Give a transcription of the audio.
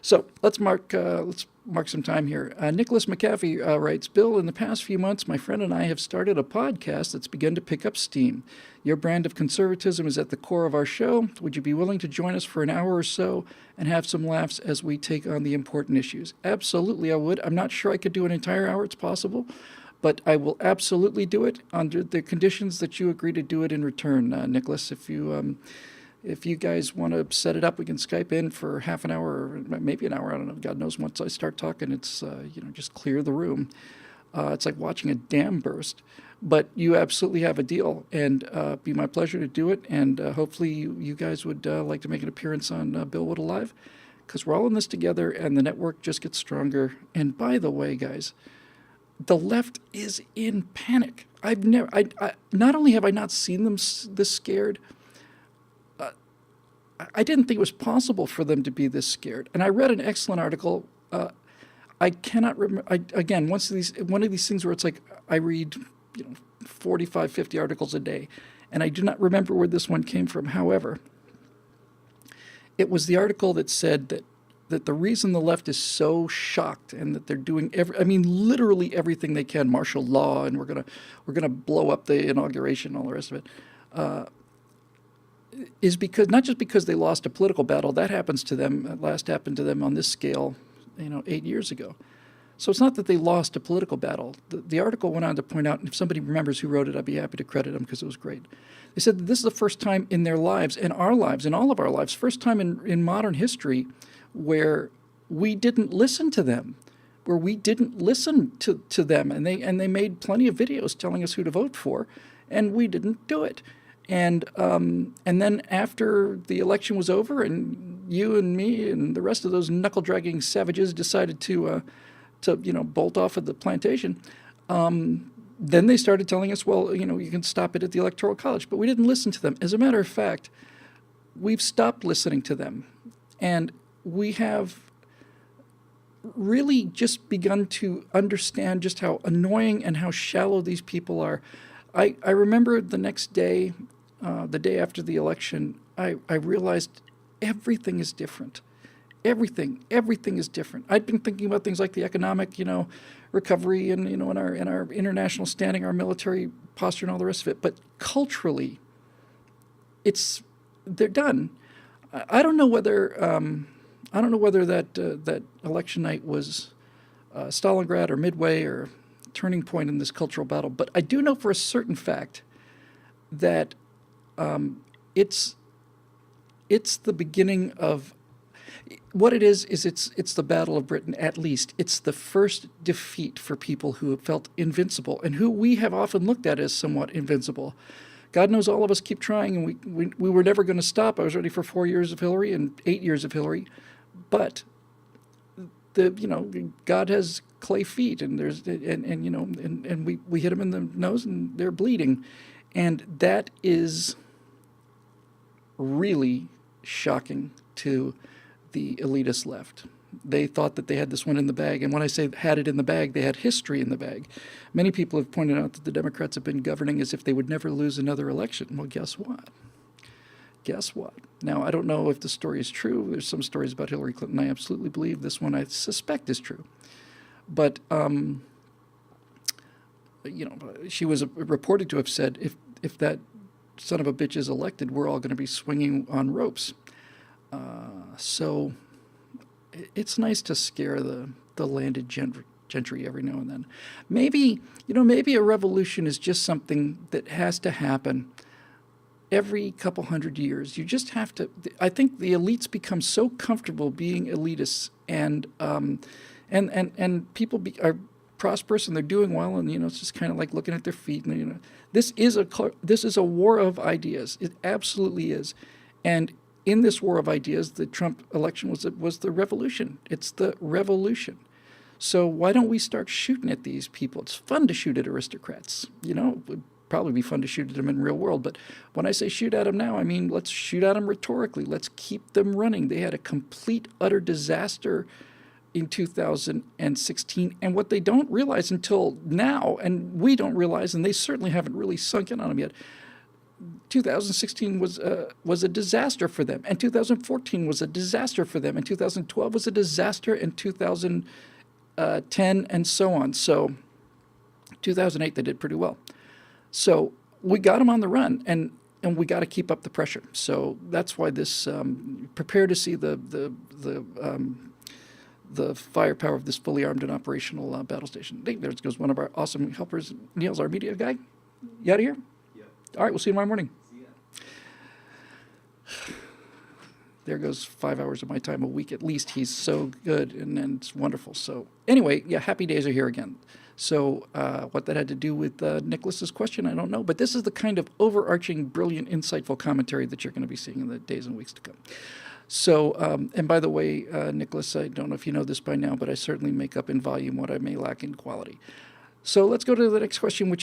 So let's mark some time here. Nicholas McAfee writes, Bill, in the past few months, my friend and I have started a podcast that's begun to pick up steam. Your brand of conservatism is at the core of our show. Would you be willing to join us for an hour or so and have some laughs as we take on the important issues? Absolutely, I would. I'm not sure I could do an entire hour. It's possible. But I will absolutely do it under the conditions that you agree to do it in return, Nicholas. If you guys want to set it up, we can Skype in for half an hour or maybe an hour. I don't know. God knows once I start talking, it's, just clear the room. It's like watching a dam burst. But you absolutely have a deal, and it'd be my pleasure to do it. And hopefully you guys would like to make an appearance on Bill Whittle Live, because we're all in this together, and the network just gets stronger. And by the way, guys, the left is in panic. Not only have I not seen them this scared, I didn't think it was possible for them to be this scared. And I read an excellent article. I cannot remember. Again, one of these things where it's like I read, 45, 50 articles a day, and I do not remember where this one came from. However, it was the article that said that the reason the left is so shocked and that they're doing literally everything they can, martial law, and we're gonna blow up the inauguration, all the rest of it, is because not just because they lost a political battle. That happens to them. Last happened to them on this scale, 8 years ago. So it's not that they lost a political battle. The article went on to point out, and if somebody remembers who wrote it, I'd be happy to credit them because it was great. They said that this is the first time in their lives, in our lives, in all of our lives, first time in modern history, where we didn't listen to them, where we didn't listen to them, and they made plenty of videos telling us who to vote for, and we didn't do it. And then after the election was over, and you and me and the rest of those knuckle-dragging savages decided to bolt off of the plantation, then they started telling us, well, you can stop it at the Electoral College. But we didn't listen to them. As a matter of fact, we've stopped listening to them. And we have really just begun to understand just how annoying and how shallow these people are. I remember the next day, the day after the election, I realized everything is different. Everything is different. I'd been thinking about things like the economic, recovery and, in our international standing, our military posture and all the rest of it. But culturally, they're done. I don't know whether that election night was Stalingrad or Midway or turning point in this cultural battle, but I do know for a certain fact that it's the beginning of what it is. It's the Battle of Britain. At least it's the first defeat for people who have felt invincible and who we have often looked at as somewhat invincible. God knows all of us keep trying, and we were never going to stop. I was ready for 4 years of Hillary and 8 years of Hillary, but God has clay feet, and we hit them in the nose and they're bleeding, and that is really shocking to the elitist left. They thought that they had this one in the bag, and when I say had it in the bag, they had history in the bag. Many people have pointed out that the Democrats have been governing as if they would never lose another election. Well, guess what? Now, I don't know if the story is true. There's some stories about Hillary Clinton I absolutely believe. This one I suspect is true. But, she was reported to have said, if that son of a bitch is elected, we're all going to be swinging on ropes. So it's nice to scare the landed gentry every now and then. Maybe a revolution is just something that has to happen every couple hundred years. You just have to. I think the elites become so comfortable being elitists, and people are prosperous and they're doing well, and it's just kind of like looking at their feet, and this is a war of ideas. It absolutely is, and in this war of ideas, the Trump election was the revolution. It's the revolution. So why don't we start shooting at these people? It's fun to shoot at aristocrats. It would probably be fun to shoot at them in real world. But when I say shoot at them now, I mean let's shoot at them rhetorically. Let's keep them running. They had a complete, utter disaster in 2016. And what they don't realize until now, and we don't realize, and they certainly haven't really sunk in on them yet, 2016 was a disaster for them, and 2014 was a disaster for them, and 2012 was a disaster, and 2010 and so on. So 2008 they did pretty well. So we got them on the run, and we got to keep up the pressure. So that's why this prepare to see the firepower of this fully armed and operational battle station. Hey, there goes one of our awesome helpers. Neil's our media guy. You out of here? Yep. All right, we'll see you tomorrow morning. See ya. There goes 5 hours of my time a week at least. He's so good and it's wonderful. So anyway, yeah, happy days are here again. So what that had to do with Nicholas's question, I don't know. But this is the kind of overarching, brilliant, insightful commentary that you're going to be seeing in the days and weeks to come. So, and by the way, Nicholas, I don't know if you know this by now, but I certainly make up in volume what I may lack in quality. So let's go to the next question, which